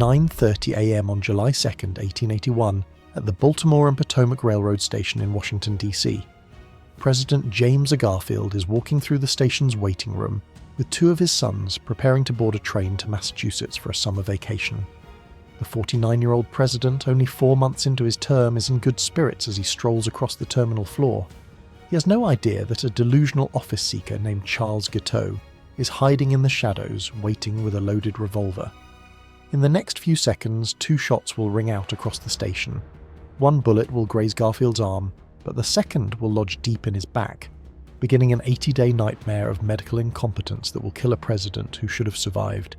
9:30 a.m. on July 2nd, 1881, at the Baltimore and Potomac Railroad Station in Washington, D.C. President James Garfield is walking through the station's waiting room with two of his sons preparing to board a train to Massachusetts for a summer vacation. The 49-year-old president, only 4 months into his term, is in good spirits as he strolls across the terminal floor. He has no idea that a delusional office seeker named Charles Guiteau is hiding in the shadows, waiting with a loaded revolver. In the next few seconds, 2 shots will ring out across the station. One bullet will graze Garfield's arm, but the second will lodge deep in his back, beginning an 80-day nightmare of medical incompetence that will kill a president who should have survived.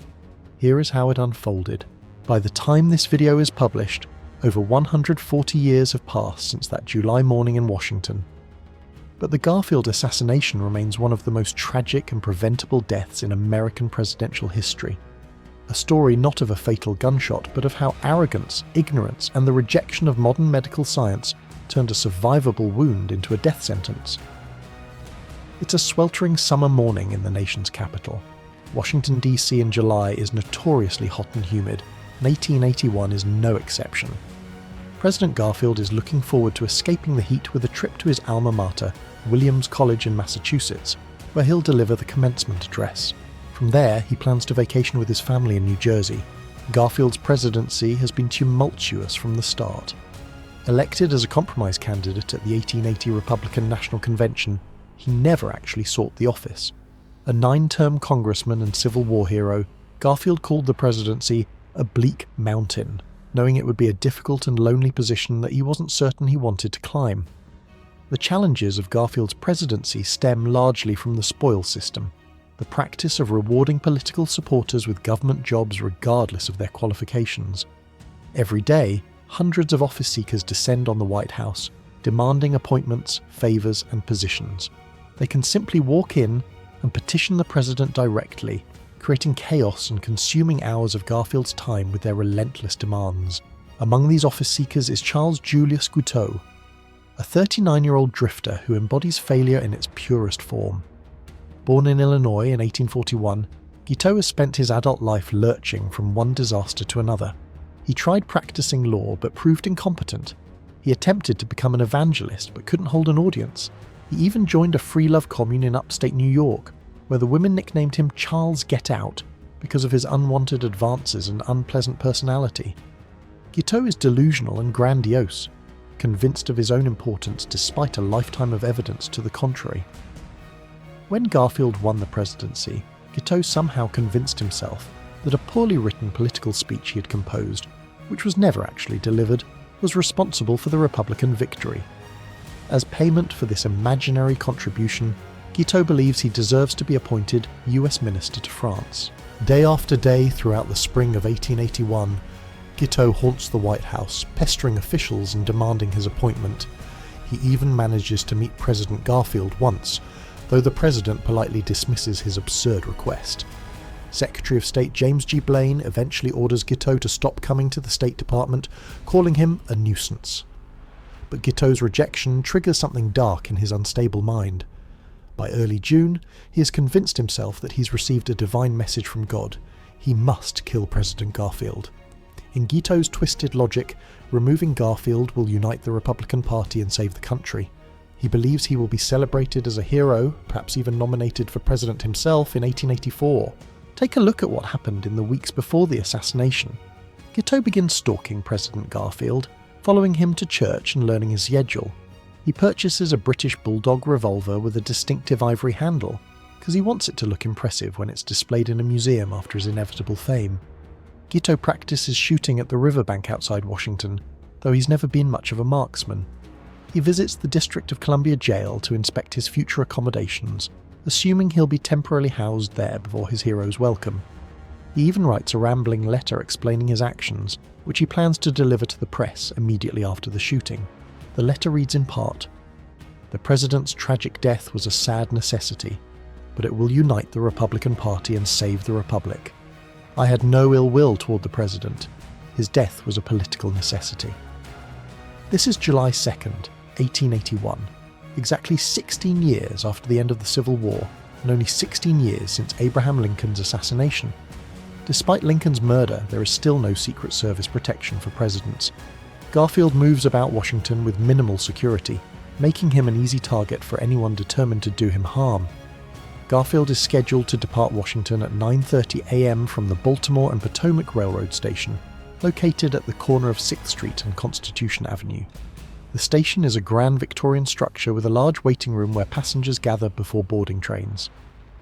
Here is how it unfolded. By the time this video is published, over 140 years have passed since that July morning in Washington. But the Garfield assassination remains one of the most tragic and preventable deaths in American presidential history. A story not of a fatal gunshot, but of how arrogance, ignorance, and the rejection of modern medical science turned a survivable wound into a death sentence. It's a sweltering summer morning in the nation's capital. Washington, D.C. in July is notoriously hot and humid, and 1881 is no exception. President Garfield is looking forward to escaping the heat with a trip to his alma mater, Williams College in Massachusetts, where he'll deliver the commencement address. From there, he plans to vacation with his family in New Jersey. Garfield's presidency has been tumultuous from the start. Elected as a compromise candidate at the 1880 Republican National Convention, he never actually sought the office. A 9-term congressman and Civil War hero, Garfield called the presidency a bleak mountain, knowing it would be a difficult and lonely position that he wasn't certain he wanted to climb. The challenges of Garfield's presidency stem largely from the spoils system, the practice of rewarding political supporters with government jobs regardless of their qualifications. Every day, hundreds of office seekers descend on the White House, demanding appointments, favours, and positions. They can simply walk in and petition the president directly, creating chaos and consuming hours of Garfield's time with their relentless demands. Among these office seekers is Charles Julius Guiteau, a 39-year-old drifter who embodies failure in its purest form. Born in Illinois in 1841, Guiteau has spent his adult life lurching from one disaster to another. He tried practicing law but proved incompetent. He attempted to become an evangelist but couldn't hold an audience. He even joined a free love commune in upstate New York, where the women nicknamed him Charles Get Out because of his unwanted advances and unpleasant personality. Guiteau is delusional and grandiose, convinced of his own importance despite a lifetime of evidence to the contrary. When Garfield won the presidency, Guiteau somehow convinced himself that a poorly written political speech he had composed, which was never actually delivered, was responsible for the Republican victory. As payment for this imaginary contribution, Guiteau believes he deserves to be appointed US Minister to France. Day after day throughout the spring of 1881, Guiteau haunts the White House, pestering officials and demanding his appointment. He even manages to meet President Garfield once, though the president politely dismisses his absurd request. Secretary of State James G. Blaine eventually orders Guiteau to stop coming to the State Department, calling him a nuisance. But Guiteau's rejection triggers something dark in his unstable mind. By early June, he has convinced himself that he's received a divine message from God. He must kill President Garfield. In Guiteau's twisted logic, removing Garfield will unite the Republican Party and save the country. He believes he will be celebrated as a hero, perhaps even nominated for president himself in 1884. Take a look at what happened in the weeks before the assassination. Guiteau begins stalking President Garfield, following him to church and learning his schedule. He purchases a British Bulldog revolver with a distinctive ivory handle, because he wants it to look impressive when it's displayed in a museum after his inevitable fame. Guiteau practices shooting at the riverbank outside Washington, though he's never been much of a marksman. He visits the District of Columbia jail to inspect his future accommodations, assuming he'll be temporarily housed there before his hero's welcome. He even writes a rambling letter explaining his actions, which he plans to deliver to the press immediately after the shooting. The letter reads in part, "The President's tragic death was a sad necessity, but it will unite the Republican Party and save the Republic. I had no ill will toward the President. His death was a political necessity." This is July 2nd, 1881, exactly 16 years after the end of the Civil War, and only 16 years since Abraham Lincoln's assassination. Despite Lincoln's murder, there is still no Secret Service protection for presidents. Garfield moves about Washington with minimal security, making him an easy target for anyone determined to do him harm. Garfield is scheduled to depart Washington at 9:30 a.m. from the Baltimore and Potomac Railroad Station, located at the corner of 6th Street and Constitution Avenue. The station is a grand Victorian structure with a large waiting room where passengers gather before boarding trains.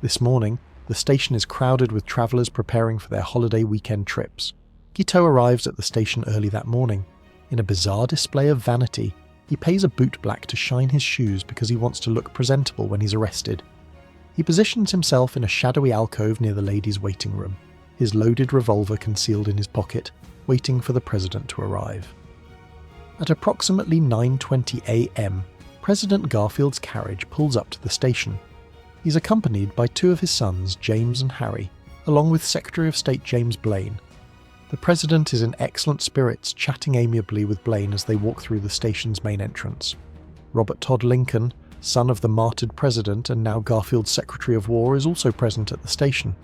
This morning, the station is crowded with travellers preparing for their holiday weekend trips. Guiteau arrives at the station early that morning. In a bizarre display of vanity, he pays a bootblack to shine his shoes because he wants to look presentable when he's arrested. He positions himself in a shadowy alcove near the ladies' waiting room, his loaded revolver concealed in his pocket, waiting for the president to arrive. At approximately 9:20 a.m., President Garfield's carriage pulls up to the station. He's accompanied by two of his sons, James and Harry, along with Secretary of State James Blaine. The president is in excellent spirits, chatting amiably with Blaine as they walk through the station's main entrance. Robert Todd Lincoln, son of the martyred president and now Garfield's Secretary of War, is also present at the station.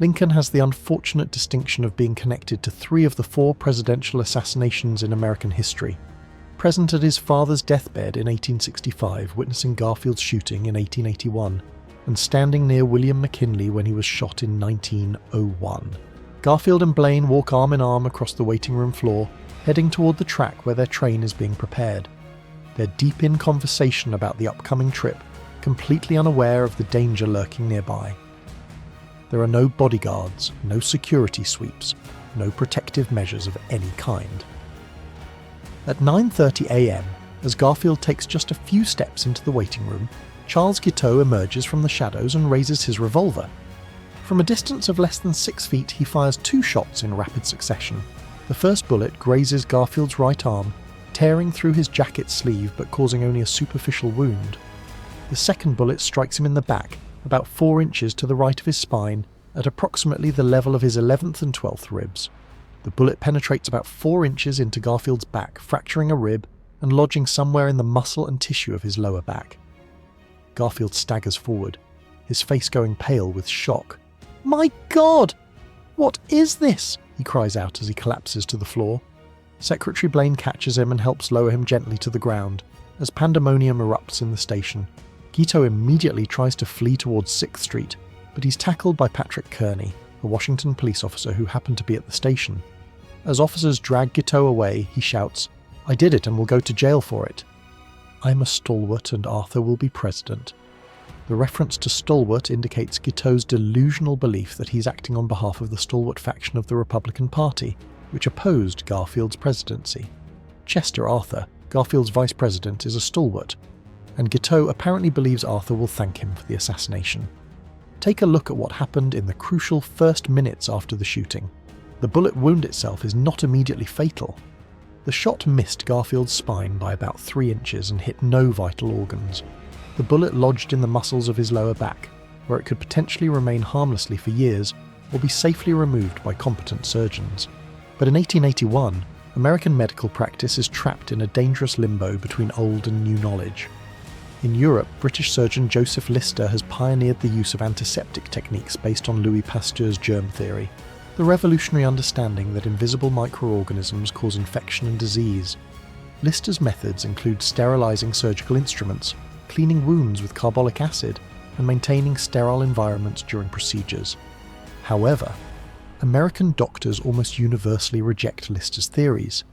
Lincoln has the unfortunate distinction of being connected to 3 of the 4 presidential assassinations in American history. Present at his father's deathbed in 1865, witnessing Garfield's shooting in 1881, and standing near William McKinley when he was shot in 1901. Garfield and Blaine walk arm in arm across the waiting room floor, heading toward the track where their train is being prepared. They're deep in conversation about the upcoming trip, completely unaware of the danger lurking nearby. There are no bodyguards, no security sweeps, no protective measures of any kind. At 9:30 a.m., as Garfield takes just a few steps into the waiting room, Charles Guiteau emerges from the shadows and raises his revolver. From a distance of less than 6 feet, he fires 2 shots in rapid succession. The first bullet grazes Garfield's right arm, tearing through his jacket sleeve but causing only a superficial wound. The second bullet strikes him in the back, about 4 inches to the right of his spine, at approximately the level of his 11th and 12th ribs. The bullet penetrates about 4 inches into Garfield's back, fracturing a rib and lodging somewhere in the muscle and tissue of his lower back. Garfield staggers forward, his face going pale with shock. "My God! What is this?" he cries out as he collapses to the floor. Secretary Blaine catches him and helps lower him gently to the ground. As pandemonium erupts in the station, Guiteau immediately tries to flee towards 6th Street, but he's tackled by Patrick Kearney, a Washington police officer who happened to be at the station. As officers drag Guiteau away, he shouts, "I did it and will go to jail for it. I'm a stalwart and Arthur will be president." The reference to stalwart indicates Guiteau's delusional belief that he's acting on behalf of the stalwart faction of the Republican Party, which opposed Garfield's presidency. Chester Arthur, Garfield's vice president, is a stalwart, and Guiteau apparently believes Arthur will thank him for the assassination. Take a look at what happened in the crucial first minutes after the shooting. The bullet wound itself is not immediately fatal. The shot missed Garfield's spine by about 3 inches and hit no vital organs. The bullet lodged in the muscles of his lower back, where it could potentially remain harmlessly for years or be safely removed by competent surgeons. But in 1881, American medical practice is trapped in a dangerous limbo between old and new knowledge. In Europe, British surgeon Joseph Lister has pioneered the use of antiseptic techniques based on Louis Pasteur's germ theory, the revolutionary understanding that invisible microorganisms cause infection and disease. Lister's methods include sterilizing surgical instruments, cleaning wounds with carbolic acid, and maintaining sterile environments during procedures. However, American doctors almost universally reject Lister's theories.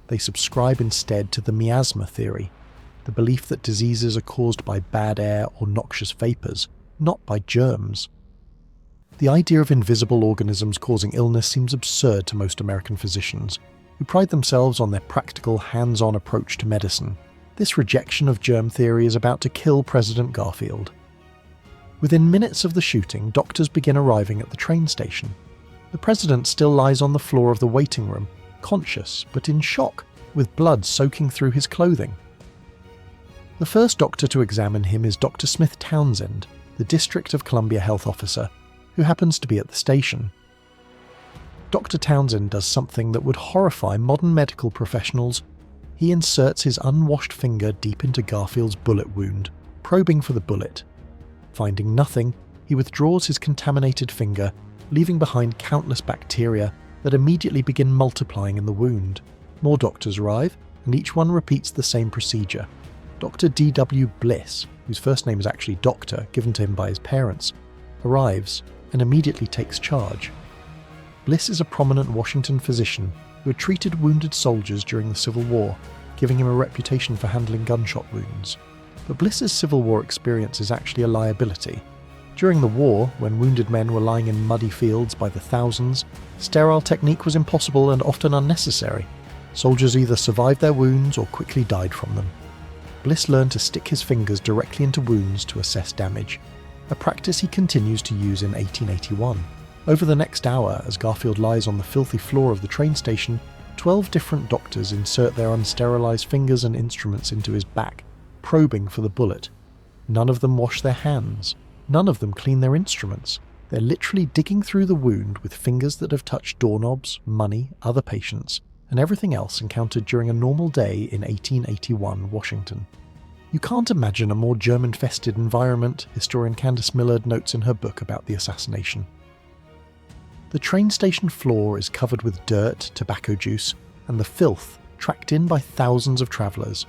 They subscribe instead to the miasma theory, the belief that diseases are caused by bad air or noxious vapors, not by germs. The idea of invisible organisms causing illness seems absurd to most American physicians, who pride themselves on their practical, hands-on approach to medicine. This rejection of germ theory is about to kill President Garfield. Within minutes of the shooting, doctors begin arriving at the train station. The president still lies on the floor of the waiting room, conscious but in shock, with blood soaking through his clothing. The first doctor to examine him is Dr. Smith Townsend, the District of Columbia health officer, who happens to be at the station. Dr. Townsend does something that would horrify modern medical professionals. He inserts his unwashed finger deep into Garfield's bullet wound, probing for the bullet. Finding nothing, he withdraws his contaminated finger leaving behind countless bacteria that immediately begin multiplying in the wound. More doctors arrive, and each one repeats the same procedure. Dr. D.W. Bliss, whose first name is actually Doctor, given to him by his parents, arrives and immediately takes charge. Bliss is a prominent Washington physician who had treated wounded soldiers during the Civil War, giving him a reputation for handling gunshot wounds. But Bliss's Civil War experience is actually a liability. During the war, when wounded men were lying in muddy fields by the thousands, sterile technique was impossible and often unnecessary. Soldiers either survived their wounds or quickly died from them. Bliss learned to stick his fingers directly into wounds to assess damage, a practice he continues to use in 1881. Over the next hour, as Garfield lies on the filthy floor of the train station, 12 different doctors insert their unsterilised fingers and instruments into his back, probing for the bullet. None of them wash their hands. None of them clean their instruments. They're literally digging through the wound with fingers that have touched doorknobs, money, other patients, and everything else encountered during a normal day in 1881 Washington. You can't imagine a more germ-infested environment, historian Candace Millard notes in her book about the assassination. The train station floor is covered with dirt, tobacco juice, and the filth tracked in by thousands of travellers.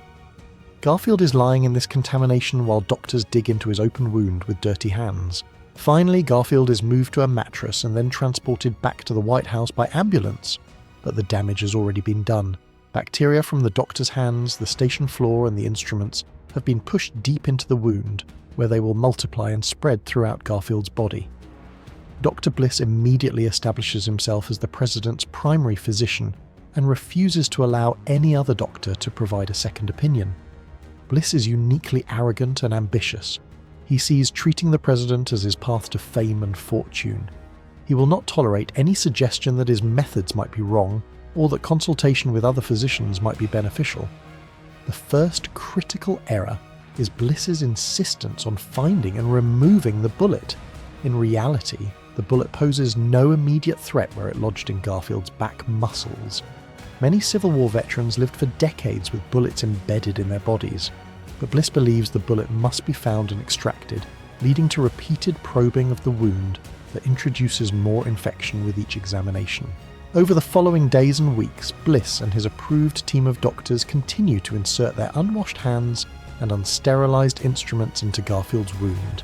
Garfield is lying in this contamination while doctors dig into his open wound with dirty hands. Finally, Garfield is moved to a mattress and then transported back to the White House by ambulance. But the damage has already been done. Bacteria from the doctor's hands, the station floor, and the instruments have been pushed deep into the wound, where they will multiply and spread throughout Garfield's body. Dr. Bliss immediately establishes himself as the president's primary physician and refuses to allow any other doctor to provide a second opinion. Bliss is uniquely arrogant and ambitious. He sees treating the president as his path to fame and fortune. He will not tolerate any suggestion that his methods might be wrong or that consultation with other physicians might be beneficial. The first critical error is Bliss's insistence on finding and removing the bullet. In reality, the bullet poses no immediate threat where it lodged in Garfield's back muscles. Many Civil War veterans lived for decades with bullets embedded in their bodies, but Bliss believes the bullet must be found and extracted, leading to repeated probing of the wound that introduces more infection with each examination. Over the following days and weeks, Bliss and his approved team of doctors continue to insert their unwashed hands and unsterilised instruments into Garfield's wound.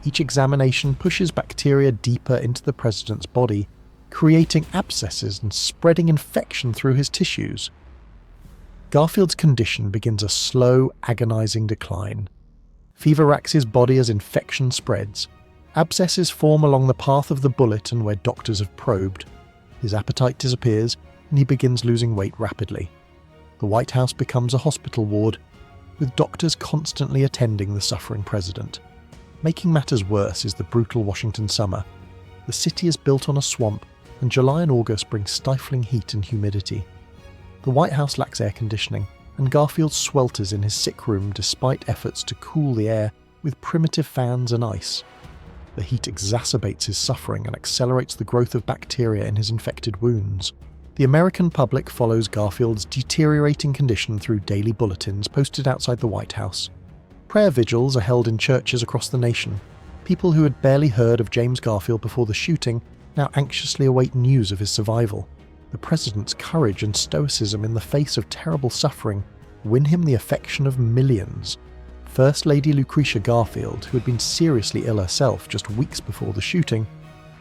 Each examination pushes bacteria deeper into the president's body, creating abscesses and spreading infection through his tissues. Garfield's condition begins a slow, agonising decline. Fever racks his body as infection spreads. Abscesses form along the path of the bullet and where doctors have probed. His appetite disappears, and he begins losing weight rapidly. The White House becomes a hospital ward, with doctors constantly attending the suffering president. Making matters worse is the brutal Washington summer. The city is built on a swamp, and July and August bring stifling heat and humidity. The White House lacks air conditioning, and Garfield swelters in his sick room despite efforts to cool the air with primitive fans and ice. The heat exacerbates his suffering and accelerates the growth of bacteria in his infected wounds. The American public follows Garfield's deteriorating condition through daily bulletins posted outside the White House. Prayer vigils are held in churches across the nation. People who had barely heard of James Garfield before the shooting now anxiously await news of his survival. The president's courage and stoicism in the face of terrible suffering win him the affection of millions. First Lady Lucretia Garfield, who had been seriously ill herself just weeks before the shooting,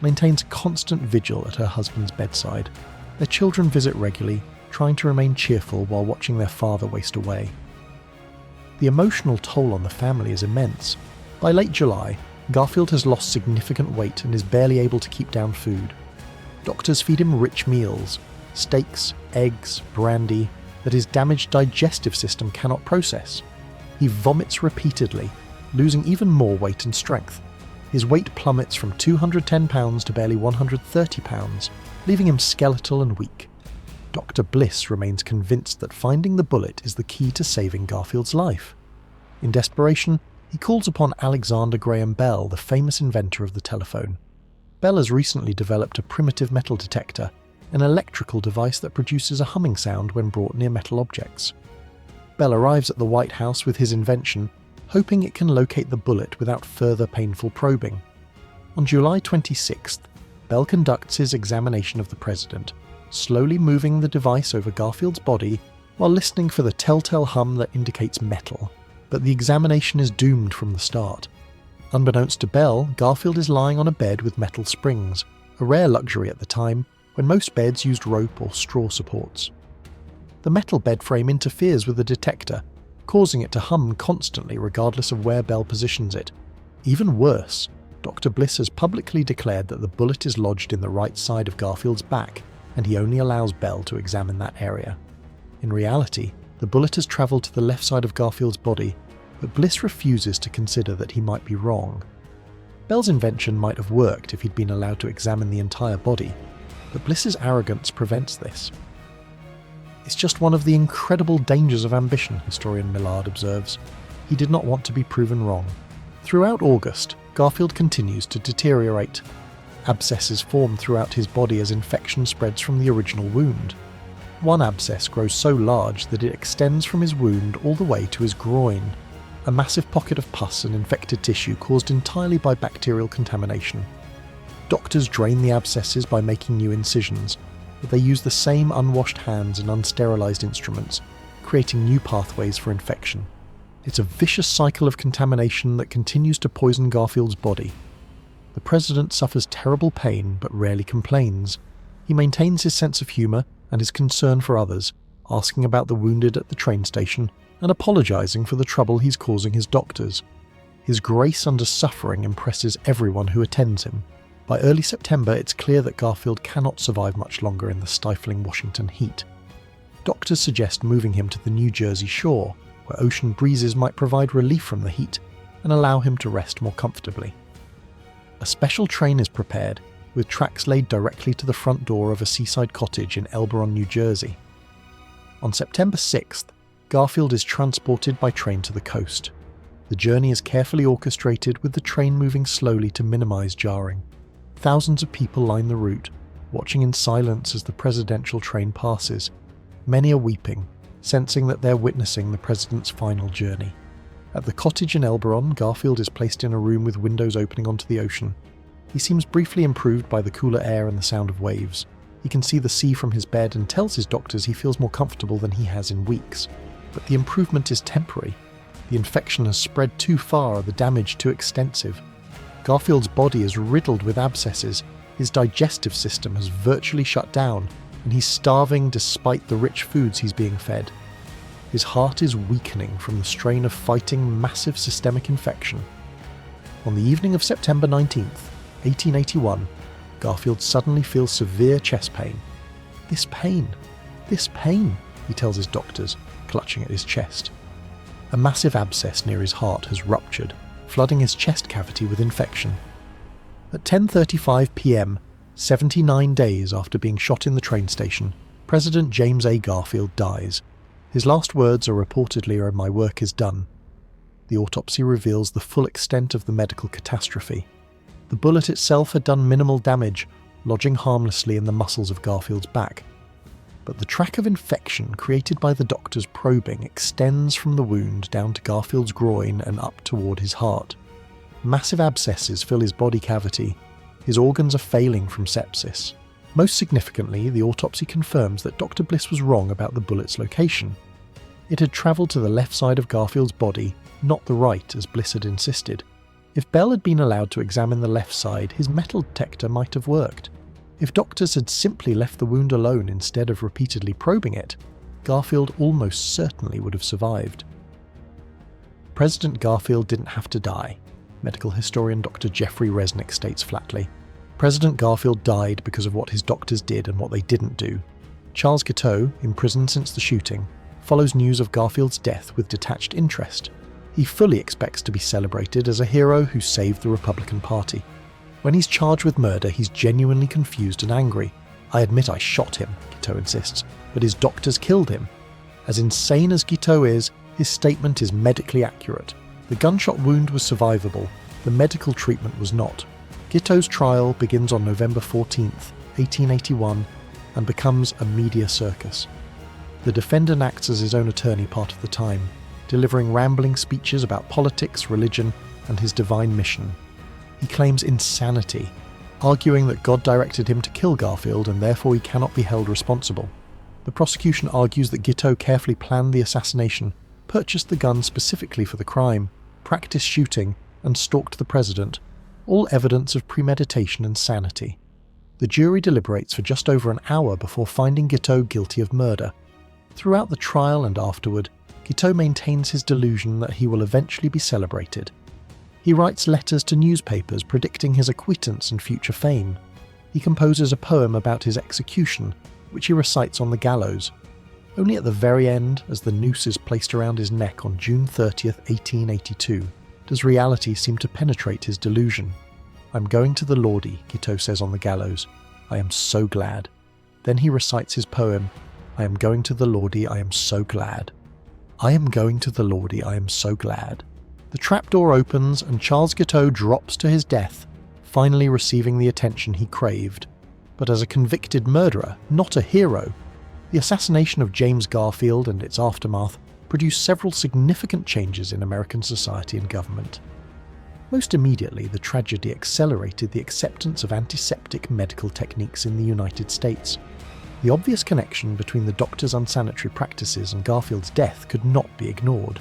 maintains constant vigil at her husband's bedside. Their children visit regularly, trying to remain cheerful while watching their father waste away. The emotional toll on the family is immense. By late July, Garfield has lost significant weight and is barely able to keep down food. Doctors feed him rich meals, steaks, eggs, brandy, that his damaged digestive system cannot process. He vomits repeatedly, losing even more weight and strength. His weight plummets from 210 pounds to barely 130 pounds, leaving him skeletal and weak. Dr. Bliss remains convinced that finding the bullet is the key to saving Garfield's life. In desperation, he calls upon Alexander Graham Bell, the famous inventor of the telephone. Bell has recently developed a primitive metal detector, an electrical device that produces a humming sound when brought near metal objects. Bell arrives at the White House with his invention, hoping it can locate the bullet without further painful probing. On July 26th, Bell conducts his examination of the president, slowly moving the device over Garfield's body while listening for the telltale hum that indicates metal. But the examination is doomed from the start. Unbeknownst to Bell, Garfield is lying on a bed with metal springs, a rare luxury at the time when most beds used rope or straw supports. The metal bed frame interferes with the detector, causing it to hum constantly regardless of where Bell positions it. Even worse, Dr. Bliss has publicly declared that the bullet is lodged in the right side of Garfield's back, and he only allows Bell to examine that area. In reality, the bullet has travelled to the left side of Garfield's body, but Bliss refuses to consider that he might be wrong. Bell's invention might have worked if he'd been allowed to examine the entire body, but Bliss's arrogance prevents this. It's just one of the incredible dangers of ambition, historian Millard observes. He did not want to be proven wrong. Throughout August, Garfield continues to deteriorate. Abscesses form throughout his body as infection spreads from the original wound. One abscess grows so large that it extends from his wound all the way to his groin, a massive pocket of pus and infected tissue caused entirely by bacterial contamination. Doctors drain the abscesses by making new incisions, but they use the same unwashed hands and unsterilised instruments, creating new pathways for infection. It's a vicious cycle of contamination that continues to poison Garfield's body. The president suffers terrible pain but rarely complains. He maintains his sense of humour and his concern for others, asking about the wounded at the train station and apologising for the trouble he's causing his doctors. His grace under suffering impresses everyone who attends him. By early September, it's clear that Garfield cannot survive much longer in the stifling Washington heat. Doctors suggest moving him to the New Jersey shore, where ocean breezes might provide relief from the heat and allow him to rest more comfortably. A special train is prepared, with tracks laid directly to the front door of a seaside cottage in Elberon, New Jersey. On September 6th, Garfield is transported by train to the coast. The journey is carefully orchestrated, with the train moving slowly to minimise jarring. Thousands of people line the route, watching in silence as the presidential train passes. Many are weeping, sensing that they're witnessing the president's final journey. At the cottage in Elberon, Garfield is placed in a room with windows opening onto the ocean. He seems briefly improved by the cooler air and the sound of waves. He can see the sea from his bed and tells his doctors he feels more comfortable than he has in weeks. But the improvement is temporary. The infection has spread too far, the damage too extensive. Garfield's body is riddled with abscesses, his digestive system has virtually shut down, and he's starving despite the rich foods he's being fed. His heart is weakening from the strain of fighting massive systemic infection. On the evening of September 19th, 1881, Garfield suddenly feels severe chest pain. This pain, he tells his doctors, clutching at his chest. A massive abscess near his heart has ruptured, flooding his chest cavity with infection. At 10:35 p.m., 79 days after being shot in the train station, President James A. Garfield dies. His last words are reportedly, "My work is done." The autopsy reveals the full extent of the medical catastrophe. The bullet itself had done minimal damage, lodging harmlessly in the muscles of Garfield's back. But the track of infection created by the doctor's probing extends from the wound down to Garfield's groin and up toward his heart. Massive abscesses fill his body cavity. His organs are failing from sepsis. Most significantly, the autopsy confirms that Dr. Bliss was wrong about the bullet's location. It had travelled to the left side of Garfield's body, not the right, as Bliss had insisted. If Bell had been allowed to examine the left side, his metal detector might have worked. If doctors had simply left the wound alone instead of repeatedly probing it, Garfield almost certainly would have survived. President Garfield didn't have to die, medical historian Dr. Jeffrey Resnick states flatly. President Garfield died because of what his doctors did and what they didn't do. Charles Guiteau, in prison since the shooting, follows news of Garfield's death with detached interest. He fully expects to be celebrated as a hero who saved the Republican Party. When he's charged with murder, he's genuinely confused and angry. "I admit I shot him," Guiteau insists, "but his doctors killed him." As insane as Guiteau is, his statement is medically accurate. The gunshot wound was survivable, the medical treatment was not. Guiteau's trial begins on November 14th, 1881, and becomes a media circus. The defendant acts as his own attorney part of the time, delivering rambling speeches about politics, religion, and his divine mission. He claims insanity. arguing that God directed him to kill Garfield and therefore he cannot be held responsible. The prosecution argues that Guiteau carefully planned the assassination, purchased the gun specifically for the crime, practiced shooting, and stalked the president, all evidence of premeditation and sanity. The jury deliberates for just over an hour before finding Guiteau guilty of murder. Throughout the trial and afterward, Guiteau maintains his delusion that he will eventually be celebrated. He writes letters to newspapers predicting his acquittance and future fame. He composes a poem about his execution, which he recites on the gallows. Only at the very end, as the noose is placed around his neck on June 30th, 1882, does reality seem to penetrate his delusion. "I'm going to the Lordy," Guiteau says on the gallows. "I am so glad." Then he recites his poem, "I am going to the Lordy, I am so glad. I am going to the Lordy, I am so glad." The trapdoor opens and Charles Guiteau drops to his death, finally receiving the attention he craved. But as a convicted murderer, not a hero, the assassination of James Garfield and its aftermath produced several significant changes in American society and government. Most immediately, the tragedy accelerated the acceptance of antiseptic medical techniques in the United States. The obvious connection between the doctor's unsanitary practices and Garfield's death could not be ignored.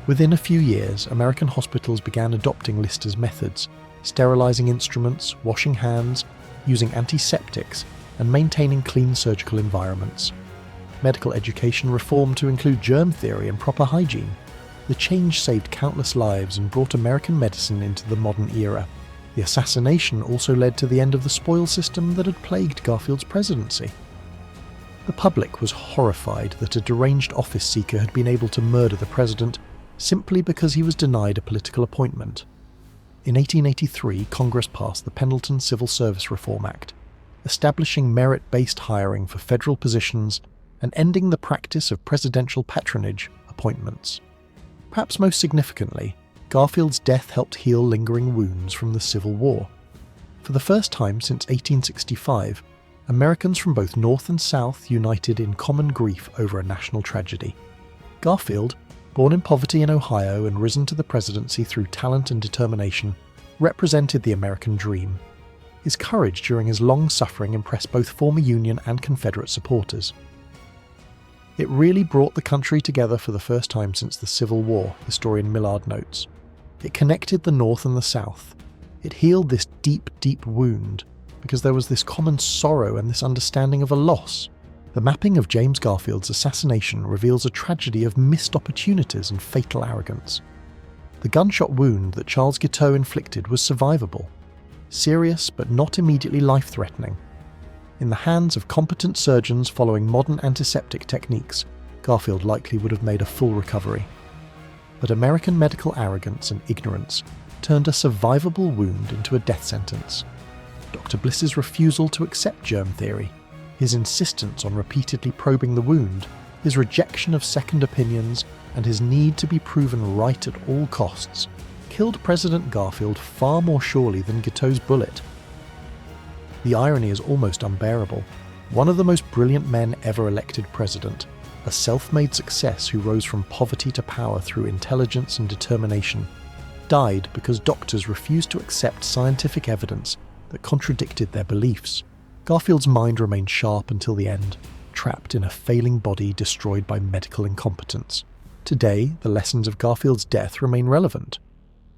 Within a few years, American hospitals began adopting Lister's methods, sterilizing instruments, washing hands, using antiseptics, and maintaining clean surgical environments. Medical education reformed to include germ theory and proper hygiene. The change saved countless lives and brought American medicine into the modern era. The assassination also led to the end of the spoil system that had plagued Garfield's presidency. The public was horrified that a deranged office seeker had been able to murder the president simply because he was denied a political appointment. In 1883, Congress passed the Pendleton Civil Service Reform Act, establishing merit-based hiring for federal positions and ending the practice of presidential patronage appointments. Perhaps most significantly, Garfield's death helped heal lingering wounds from the Civil War. For the first time since 1865, Americans from both North and South united in common grief over a national tragedy. Garfield, born in poverty in Ohio and risen to the presidency through talent and determination, represented the American dream. His courage during his long suffering impressed both former Union and Confederate supporters. It really brought the country together for the first time since the Civil War, historian Millard notes. It connected the North and the South. It healed this deep, deep wound, because there was this common sorrow and this understanding of a loss. The mapping of James Garfield's assassination reveals a tragedy of missed opportunities and fatal arrogance. The gunshot wound that Charles Guiteau inflicted was survivable, serious but not immediately life-threatening. In the hands of competent surgeons following modern antiseptic techniques, Garfield likely would have made a full recovery. But American medical arrogance and ignorance turned a survivable wound into a death sentence. Dr. Bliss's refusal to accept germ theory, his insistence on repeatedly probing the wound, his rejection of second opinions, and his need to be proven right at all costs, killed President Garfield far more surely than Guiteau's bullet. The irony is almost unbearable. One of the most brilliant men ever elected president, a self-made success who rose from poverty to power through intelligence and determination, died because doctors refused to accept scientific evidence that contradicted their beliefs. Garfield's mind remained sharp until the end, trapped in a failing body destroyed by medical incompetence. Today, the lessons of Garfield's death remain relevant.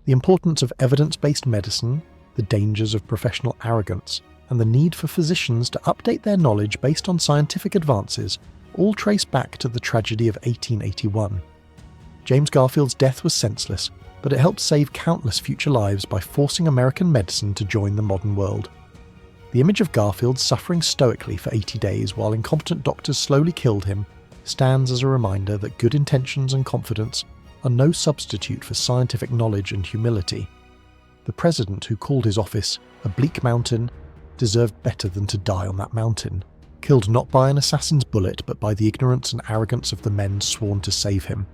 The importance of evidence-based medicine, the dangers of professional arrogance, and the need for physicians to update their knowledge based on scientific advances all trace back to the tragedy of 1881. James Garfield's death was senseless, but it helped save countless future lives by forcing American medicine to join the modern world. The image of Garfield suffering stoically for 80 days while incompetent doctors slowly killed him stands as a reminder that good intentions and confidence are no substitute for scientific knowledge and humility. The president who called his office a bleak mountain deserved better than to die on that mountain, killed not by an assassin's bullet but by the ignorance and arrogance of the men sworn to save him.